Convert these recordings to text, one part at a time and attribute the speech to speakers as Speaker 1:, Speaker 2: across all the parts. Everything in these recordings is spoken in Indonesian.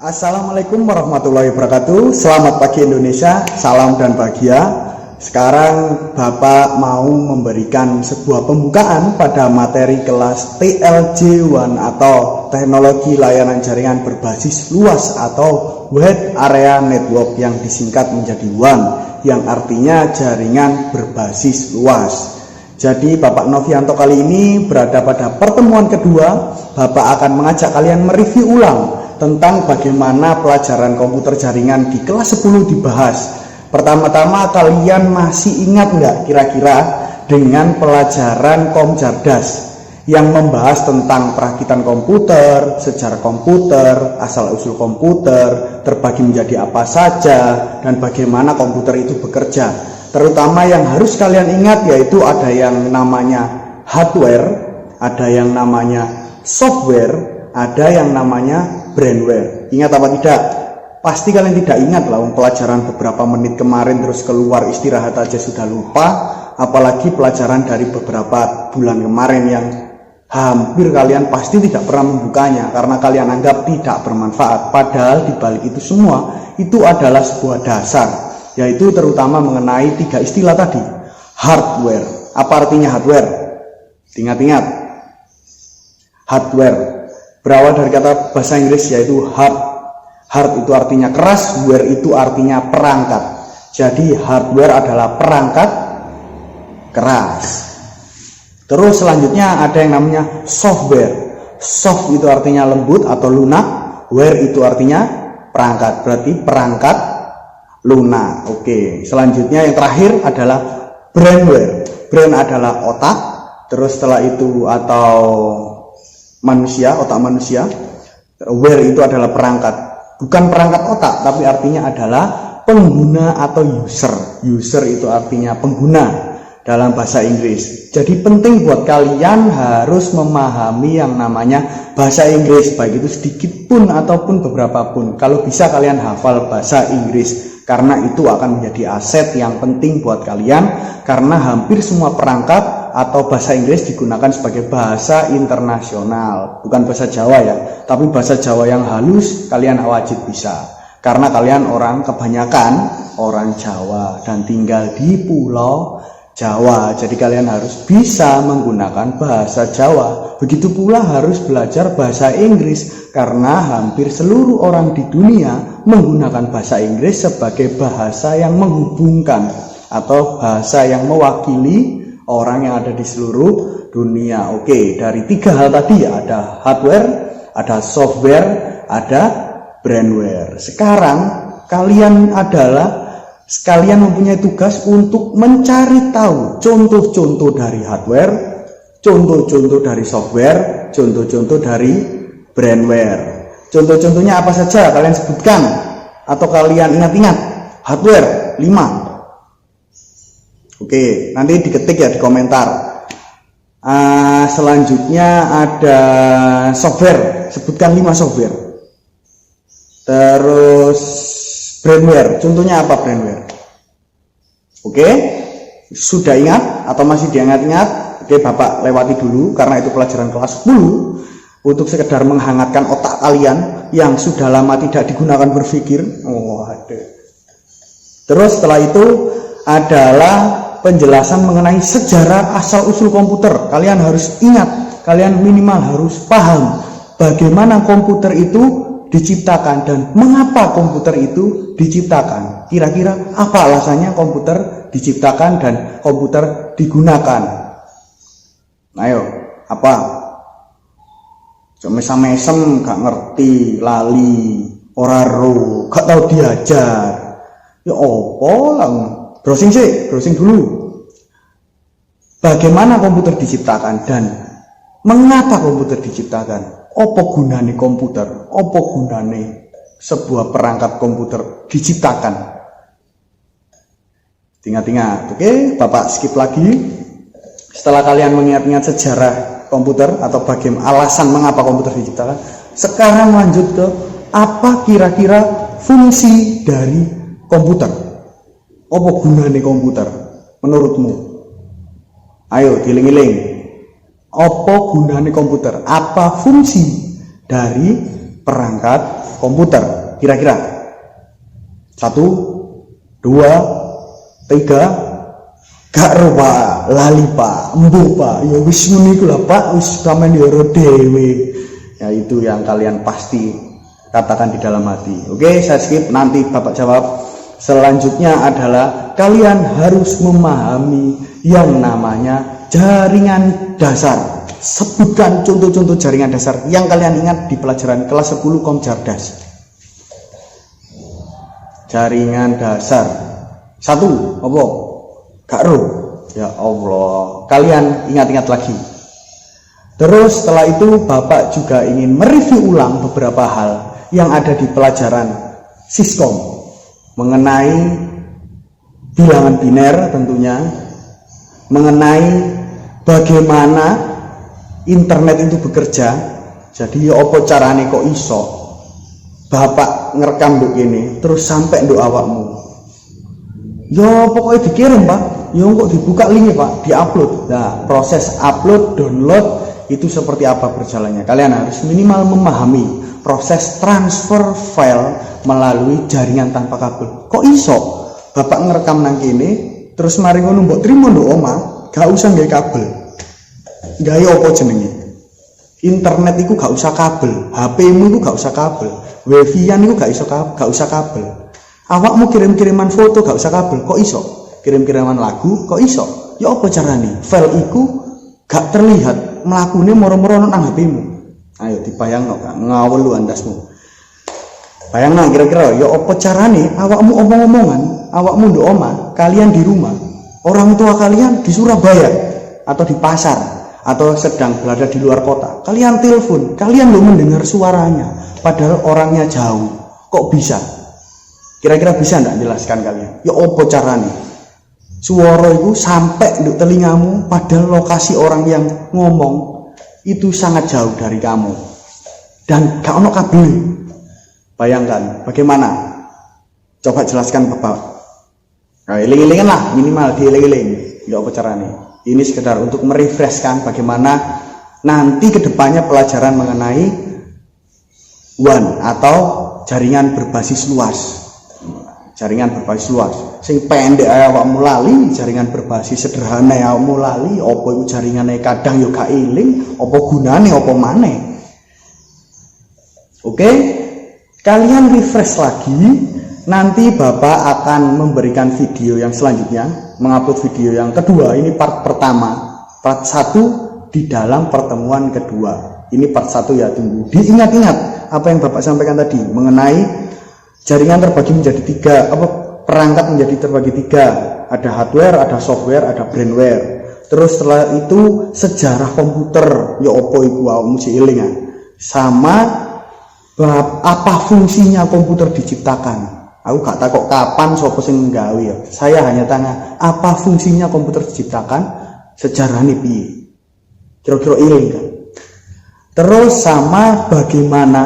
Speaker 1: Assalamualaikum warahmatullahi wabarakatuh. Selamat pagi Indonesia, salam dan bahagia. Sekarang Bapak mau memberikan sebuah pembukaan pada materi kelas TLJ1 atau Teknologi Layanan Jaringan Berbasis Luas atau Wide Area Network yang disingkat menjadi WAN, yang artinya jaringan berbasis luas. Jadi Bapak Novianto kali ini berada pada pertemuan kedua. Bapak akan mengajak kalian mereview ulang tentang bagaimana pelajaran komputer jaringan di kelas 10 dibahas. Pertama-tama kalian masih ingat nggak kira-kira dengan pelajaran Komjardas yang membahas tentang perakitan komputer, sejarah komputer, asal-usul komputer, terbagi menjadi apa saja, dan bagaimana komputer itu bekerja. Terutama yang harus kalian ingat yaitu ada yang namanya hardware, ada yang namanya software, ada yang namanya brandware. Ingat apa tidak? Pasti kalian tidak ingat lah, pelajaran beberapa menit kemarin terus keluar istirahat aja sudah lupa, apalagi pelajaran dari beberapa bulan kemarin yang hampir kalian pasti tidak pernah membukanya karena kalian anggap tidak bermanfaat. Padahal dibalik itu semua itu adalah sebuah dasar, yaitu terutama mengenai 3 istilah tadi. Hardware. Apa artinya hardware? Ingat-ingat, hardware berawal dari kata bahasa Inggris yaitu hard. Hard itu artinya keras, ware itu artinya perangkat. Jadi hardware adalah perangkat keras. Terus selanjutnya ada yang namanya software. Soft itu artinya lembut atau lunak, ware itu artinya perangkat, berarti perangkat lunak. Oke, selanjutnya yang terakhir adalah brandware. Brand adalah otak, terus setelah itu atau manusia, otak manusia. Ware itu adalah perangkat, bukan perangkat otak, tapi artinya adalah pengguna atau user. User itu artinya pengguna dalam bahasa Inggris. Jadi penting buat kalian harus memahami yang namanya bahasa Inggris, baik itu sedikit pun ataupun beberapa pun. Kalau bisa kalian hafal bahasa Inggris, karena itu akan menjadi aset yang penting buat kalian, karena hampir semua perangkat atau bahasa Inggris digunakan sebagai bahasa internasional, bukan bahasa Jawa ya, tapi bahasa Jawa yang halus kalian wajib bisa, karena kalian kebanyakan orang Jawa dan tinggal di Pulau Jawa, jadi kalian harus bisa menggunakan bahasa Jawa. Begitu pula harus belajar bahasa Inggris, karena hampir seluruh orang di dunia menggunakan bahasa Inggris sebagai bahasa yang menghubungkan atau bahasa yang mewakili orang yang ada di seluruh dunia. Oke, dari 3 hal tadi, ada hardware, ada software, ada brandware. Sekarang kalian mempunyai tugas untuk mencari tahu contoh-contoh dari hardware, contoh-contoh dari software, contoh-contoh dari brandware. Contoh-contohnya apa saja kalian sebutkan atau kalian ingat-ingat. Hardware 5. Oke, nanti diketik ya di komentar. Selanjutnya ada software, sebutkan 5 software. Terus brandware, contohnya apa brandware? Oke, sudah ingat atau masih diingat-ingat? Oke, Bapak lewati dulu karena itu pelajaran kelas 10 untuk sekedar menghangatkan otak kalian yang sudah lama tidak digunakan berpikir. Terus setelah itu adalah penjelasan mengenai sejarah asal-usul komputer. Kalian harus ingat, kalian minimal harus paham bagaimana komputer itu diciptakan dan mengapa komputer itu diciptakan. Kira-kira apa alasannya komputer diciptakan dan komputer digunakan? Ayo, apa? Mesem-mesem gak ngerti, lali, ora ro, gak tahu diajar. Ya opo lang. Browsing dulu. Bagaimana komputer diciptakan dan mengapa komputer diciptakan? Opo gunane komputer? Opo gunane sebuah perangkat komputer diciptakan? Ingat-ingat, oke? Bapak skip lagi. Setelah kalian mengingat-ingat sejarah komputer atau bagaimana alasan mengapa komputer diciptakan, sekarang lanjut ke apa kira-kira fungsi dari komputer. Apa gunanya komputer menurutmu? Ayo diling-iling. Apa gunanya komputer? Apa fungsi dari perangkat komputer? Kira-kira 1, 2, 3. Gak ero Pak, lali Pak, embuh Pak. Ya wis ngono iku lah Pak, wis sampean yo dhewe. Ya itu yang kalian pasti katakan di dalam hati. Oke, saya skip, nanti Bapak jawab. Selanjutnya adalah kalian harus memahami yang namanya jaringan dasar. Sebutkan contoh-contoh jaringan dasar yang kalian ingat di pelajaran kelas 10 Komjardas. Jaringan dasar. 1, apa? Gak ero. Ya Allah, kalian ingat-ingat lagi. Terus setelah itu Bapak juga ingin mereview ulang beberapa hal yang ada di pelajaran Siskom mengenai bilangan biner tentunya, mengenai bagaimana internet itu bekerja. Jadi apa carane kok iso Bapak ngerekam nduk ini terus sampai nduk awakmu. Ya pokoknya dikirim Pak, ya kok dibuka linknya Pak, diupload. Nah proses upload download itu seperti apa berjalannya. Kalian harus minimal memahami proses transfer file melalui jaringan tanpa kabel. Kok iso Bapak ngerekam nang kene terus mari ngono mbok trimo nduk omah, gak usah nggawe kabel. Gawe apa jenenge? Internet itu gak usah kabel, HP-mu itu gak usah kabel, wifi-an itu gak usah kabel. Awakmu kirim-kiriman foto gak usah kabel, kok iso? Kirim-kiriman lagu kok iso? Ya apa carane? File iku gak terlihat mlakune moro-moro nang HP-mu. Ayo dibayangno Kak, ngawel lu andasmu. Bayangno kira-kira ya apa carane awakmu omong-omongan, awakmu nduk omah, kalian di rumah, orang tua kalian di Surabaya atau di pasar atau sedang berada di luar kota, kalian telepon, kalian lo mendengar suaranya padahal orangnya jauh. Kok bisa? Kira-kira bisa enggak jelaskan kalian? Ya apa carane? Suara itu sampai di telingamu padahal lokasi orang yang ngomong itu sangat jauh dari kamu dan gak ono kabel. Bayangkan bagaimana? Coba jelaskan Bapak. Nah, eling-elingan lah, minimal dieling-eling. Ya apa carane? Ini sekedar untuk merefreshkan bagaimana nanti kedepannya pelajaran mengenai WAN atau jaringan berbasis luas. Jaringan berbasis luas. Sing pendek awakmu lali, jaringan berbasis sederhana awakmu lali, apa iku jaringane kadang yo gak eling, apa gunane apa maneh. Oke? Kalian refresh lagi. Nanti Bapak akan memberikan video yang selanjutnya, mengupload video yang kedua. Ini part pertama, part 1 di dalam pertemuan kedua. Ini part 1 ya, tunggu. Diingat-ingat apa yang Bapak sampaikan tadi mengenai jaringan terbagi menjadi 3, perangkat menjadi terbagi 3. Ada hardware, ada software, ada brainware. Terus setelah itu sejarah komputer, ya opo iku mesti eling. Sama apa fungsinya komputer diciptakan. Aku gak takut kapan sopo sing nggawe ya. Saya hanya tanya apa fungsinya komputer diciptakan, sejarahnya piye. Kira-kira eling kan. Terus sama bagaimana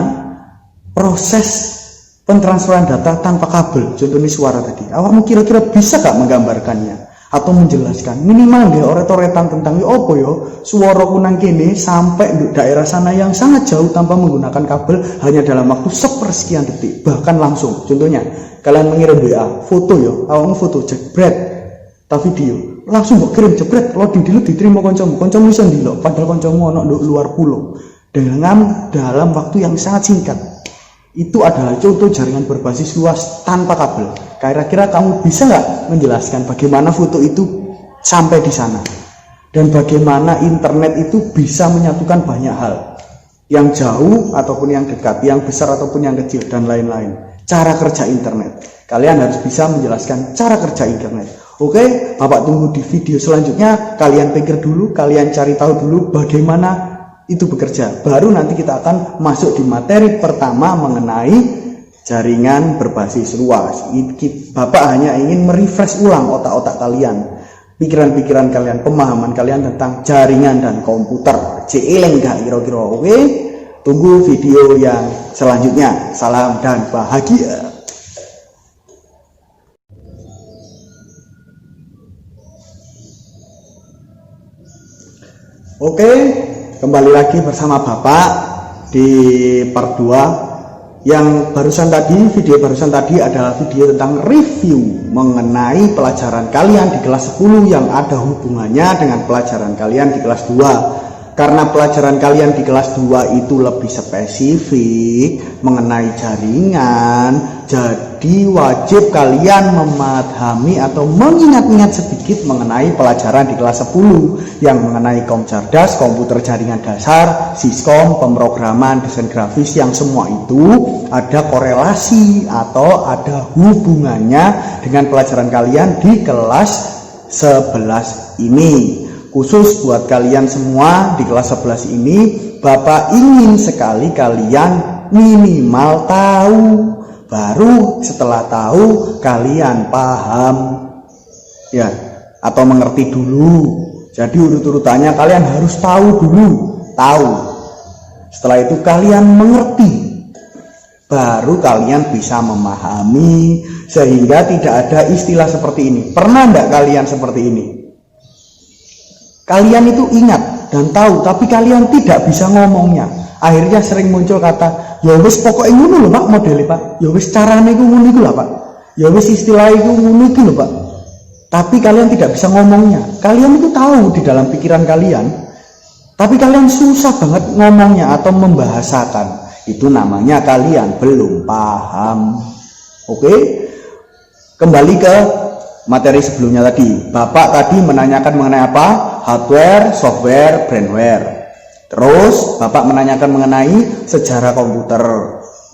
Speaker 1: proses pentransferan data tanpa kabel, contohnya suara tadi. Awakmu kira-kira bisa gak menggambarkannya atau menjelaskan minimal nggih oret-oretan tentang opo yo suara kunang kene sampai di daerah sana yang sangat jauh tanpa menggunakan kabel hanya dalam waktu sepersekian detik, bahkan langsung. Contohnya kalian mengirim WA foto yo, awakmu foto jebret ta video langsung kok kirim jebret loading dulu diterima kancamu iso ndelok padahal kancamu ono luar pulau dengan dalam waktu yang sangat singkat. Itu adalah contoh jaringan berbasis luas tanpa kabel. Kira-kira kamu bisa nggak menjelaskan bagaimana foto itu sampai di sana dan bagaimana internet itu bisa menyatukan banyak hal, yang jauh ataupun yang dekat, yang besar ataupun yang kecil dan lain-lain. Cara kerja internet, kalian harus bisa menjelaskan cara kerja internet. Oke, Bapak tunggu di video selanjutnya. Kalian pikir dulu, kalian cari tahu dulu bagaimana itu bekerja. Baru nanti kita akan masuk di materi pertama mengenai jaringan berbasis luas. Bapak hanya ingin merefresh ulang otak-otak kalian, pikiran-pikiran kalian, pemahaman kalian tentang jaringan dan komputer. Eling gak kira-kira? Oke, tunggu video yang selanjutnya. Salam dan bahagia. Oke, kembali lagi bersama Bapak di part 2 Yang barusan tadi, video barusan tadi adalah video tentang review mengenai pelajaran kalian di kelas 10 yang ada hubungannya dengan pelajaran kalian di kelas 2. Karena pelajaran kalian di kelas 2 itu lebih spesifik mengenai jaringan, jadi wajib kalian memahami atau mengingat-ingat sedikit mengenai pelajaran di kelas 10 yang mengenai kom cerdas, komputer jaringan dasar, siskom, pemrograman, desain grafis, yang semua itu ada korelasi atau ada hubungannya dengan pelajaran kalian di kelas 11 ini. Khusus buat kalian semua di kelas 11 ini, Bapak ingin sekali kalian minimal tahu, baru setelah tahu kalian paham ya, atau mengerti dulu. Jadi urut-urutannya kalian harus tahu dulu, tahu. Setelah itu kalian mengerti, baru kalian bisa memahami, sehingga tidak ada istilah seperti ini. Pernah enggak kalian seperti ini? Kalian itu ingat dan tahu, tapi kalian tidak bisa ngomongnya. Akhirnya sering muncul kata, ya wis pokoknya ngono lho Pak modelnya Pak, ya wis carane iku ngono iku lah Pak, ya wis istilah iku ngono iku lho Pak. Tapi kalian tidak bisa ngomongnya. Kalian itu tahu di dalam pikiran kalian, tapi kalian susah banget ngomongnya atau membahasakan. Itu namanya kalian belum paham. Oke? Kembali ke materi sebelumnya tadi. Bapak tadi menanyakan mengenai apa? Hardware, software, brandware. Terus Bapak menanyakan mengenai sejarah komputer.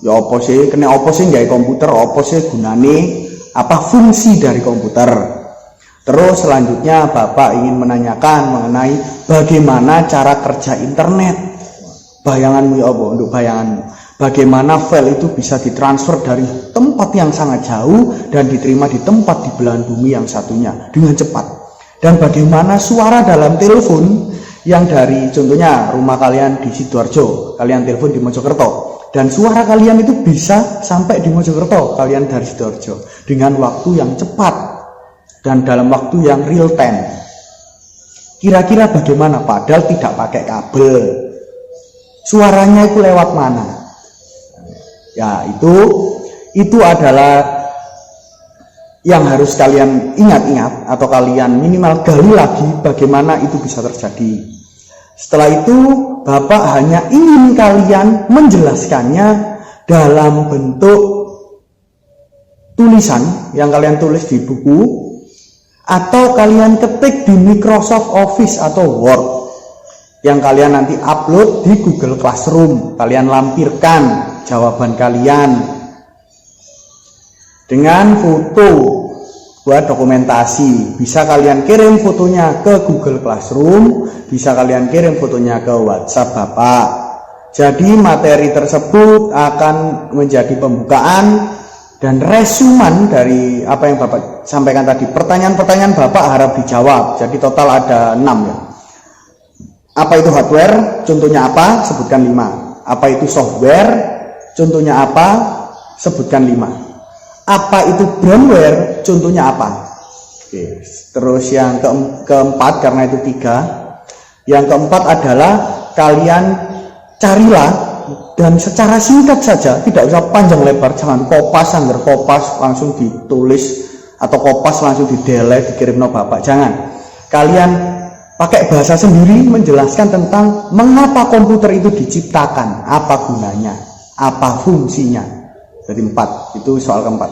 Speaker 1: Ya apa sih? Kena apa sih nggak komputer? Apa sih gunane? Apa fungsi dari komputer? Terus selanjutnya Bapak ingin menanyakan mengenai bagaimana cara kerja internet. Bayanganmu ya apa? Untuk bayanganmu. Bagaimana file itu bisa ditransfer dari tempat yang sangat jauh dan diterima di tempat di belahan bumi yang satunya dengan cepat. Dan bagaimana suara dalam telepon yang dari contohnya rumah kalian di Sidoarjo, kalian telepon di Mojokerto, dan suara kalian itu bisa sampai di Mojokerto, kalian dari Sidoarjo, dengan waktu yang cepat dan dalam waktu yang real time. Kira-kira bagaimana? Padahal tidak pakai kabel. Suaranya itu lewat mana? Ya, itu adalah yang harus kalian ingat-ingat atau kalian minimal gali lagi bagaimana itu bisa terjadi. Setelah itu Bapak hanya ingin kalian menjelaskannya dalam bentuk tulisan yang kalian tulis di buku atau kalian ketik di Microsoft Office atau Word yang kalian nanti upload di Google Classroom. Kalian lampirkan jawaban kalian dengan foto buat dokumentasi. Bisa kalian kirim fotonya ke Google Classroom, bisa kalian kirim fotonya ke WhatsApp Bapak. Jadi materi tersebut akan menjadi pembukaan dan resuman dari apa yang Bapak sampaikan tadi. Pertanyaan-pertanyaan Bapak harap dijawab. Jadi total ada 6 ya. Apa itu hardware? Contohnya apa? Sebutkan 5. Apa itu software? Contohnya apa? Sebutkan 5. Apa itu brandware? Contohnya apa? Oke. Terus yang keempat, karena itu 3. Yang keempat adalah kalian carilah dan secara singkat saja, tidak usah panjang lebar, jangan kopas, anggar kopas langsung ditulis atau kopas langsung di delete dikirim no Bapak. Jangan. Kalian pakai bahasa sendiri menjelaskan tentang mengapa komputer itu diciptakan, apa gunanya, apa fungsinya. Jadi 4, itu soal keempat.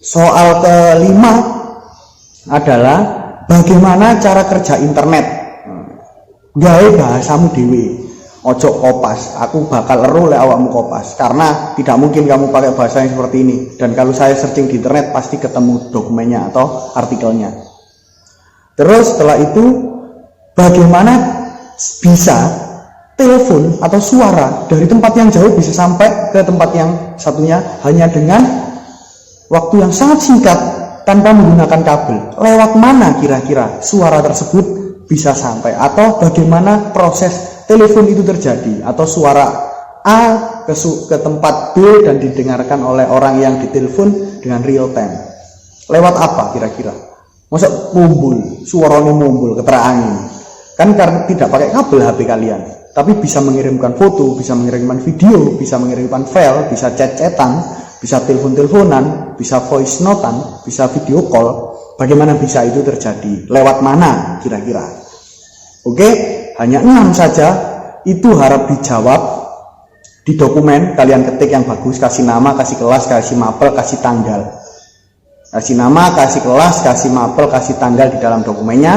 Speaker 1: Soal kelima adalah bagaimana cara kerja internet. Gawe bahasamu dewe, ojo kopas. Aku bakal eru lek awakmu kopas, karena tidak mungkin kamu pakai bahasa yang seperti ini. Dan kalau saya searching di internet pasti ketemu dokumennya atau artikelnya. Terus setelah itu bagaimana bisa telepon atau suara dari tempat yang jauh bisa sampai ke tempat yang satunya hanya dengan waktu yang sangat singkat tanpa menggunakan kabel. Lewat mana kira-kira suara tersebut bisa sampai, atau bagaimana proses telepon itu terjadi, atau suara A ke tempat B dan didengarkan oleh orang yang ditelepon dengan real time. Lewat apa kira-kira? Masa mumbul, suaranya mumbul, keterangin. Kan karena tidak pakai kabel HP kalian. tapi bisa mengirimkan foto, bisa mengirimkan video, bisa mengirimkan file, bisa chat-chatan, bisa telepon-teleponan, bisa voice notan, bisa video call. Bagaimana bisa itu terjadi? Lewat mana kira-kira? Oke, hanya 6 saja. Itu harap dijawab di dokumen. Kalian ketik yang bagus, kasih nama, kasih kelas, kasih mapel, kasih tanggal. Kasih nama, kasih kelas, kasih mapel, kasih tanggal di dalam dokumennya,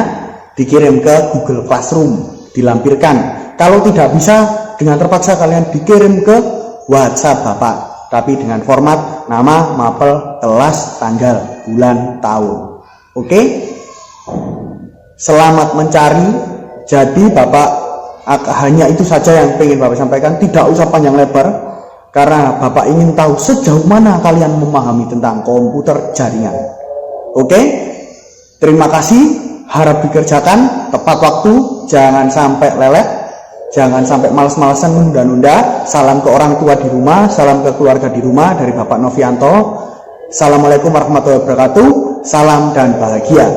Speaker 1: dikirim ke Google Classroom, dilampirkan. Kalau tidak bisa, dengan terpaksa kalian dikirim ke WhatsApp Bapak, tapi dengan format nama, mapel, kelas, tanggal, bulan, tahun. Oke? Selamat mencari. Jadi Bapak hanya itu saja yang ingin Bapak sampaikan, tidak usah panjang lebar. Karena Bapak ingin tahu sejauh mana kalian memahami tentang komputer jaringan. Oke? Terima kasih, harap dikerjakan tepat waktu, jangan sampai lelet, jangan sampai malas-malasan menunda-nunda. Salam ke orang tua di rumah, salam ke keluarga di rumah dari Bapak Novianto. Assalamualaikum warahmatullahi wabarakatuh, salam dan bahagia.